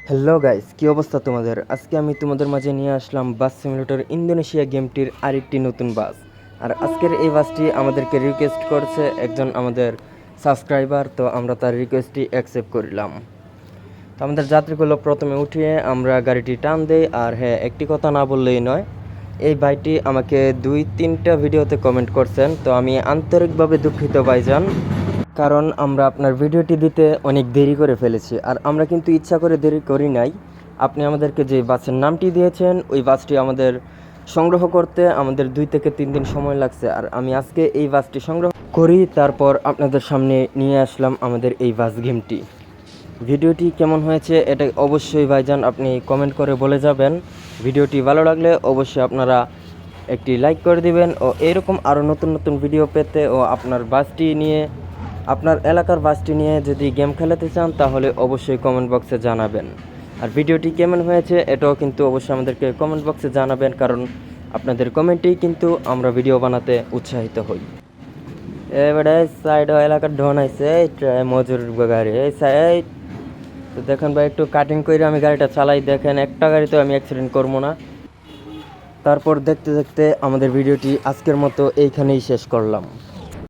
Hello guys, কী অবস্থা তোমাদের? আজকে আমি তোমাদের মাঝে নিয়ে আসলাম বাস সিমুলেটর ইন্দোনেশিয়া গেমটির আরেকটি নতুন বাস। আর আজকের এই বাসটি আমাদেরকে রিকোয়েস্ট করছে একজন আমাদের সাবস্ক্রাইবার, তো আমরা তার রিকোয়েস্টটি অ্যাকসেপ্ট করলাম। তো আমাদের যাত্রীগুলো প্রথমে উঠিয়ে আমরা গাড়িটি টান দেই। আর হ্যাঁ, একটি কথা না বললেই নয়, এই ভাইটি আমাকে 2-3টা ভিডিওতে কমেন্ট করছেন, তো আমি আন্তরিকভাবে দুঃখিত ভাইজান, কারণ আমরা আপনার ভিডিওটি দিতে অনেক দেরি করে ফেলেছি। আর আমরা কিন্তু ইচ্ছা করে দেরি করি নাই। আপনি আমাদেরকে যে বাসের নামটি দিয়েছেন ওই বাসটি আমাদের সংগ্রহ করতে আমাদের 2 থেকে 3 দিন সময় লাগছে। আর আমি আজকে এই বাসটি সংগ্রহ করি, তারপর আপনাদের সামনে নিয়ে আসলাম আমাদের এই বাস গেমটি। ভিডিওটি কেমন হয়েছে এটা অবশ্যই ভাইজান আপনি কমেন্ট করে বলে যাবেন। ভিডিওটি ভালো লাগলে অবশ্যই আপনারা একটি লাইক করে দিবেন, ও এরকম আরও নতুন নতুন ভিডিও পেতে ও আপনার বাসটি নিয়ে, আপনার এলাকার বাসটি নিয়ে যদি গেম খেলাতে চান তাহলে অবশ্যই কমেন্ট বক্সে জানাবেন। আর ভিডিওটি কেমন হয়েছে এটাও কিন্তু অবশ্যই আমাদেরকে কমেন্ট বক্সে জানাবেন, কারণ আপনাদের কমেন্টেই কিন্তু আমরা ভিডিও বানাতে উৎসাহিত হই। এবারে সাইড এলাকার ঢন আইছে মজুর গাড়ি এই সাইড। তো দেখেন ভাই, একটু কাটিং করে আমি গাড়িটা চালাই, দেখেন একটা গাড়িতে আমি অ্যাক্সিডেন্ট করবো না। তারপর দেখতে দেখতে আমাদের ভিডিওটি আজকের মতো এইখানেই শেষ করলাম।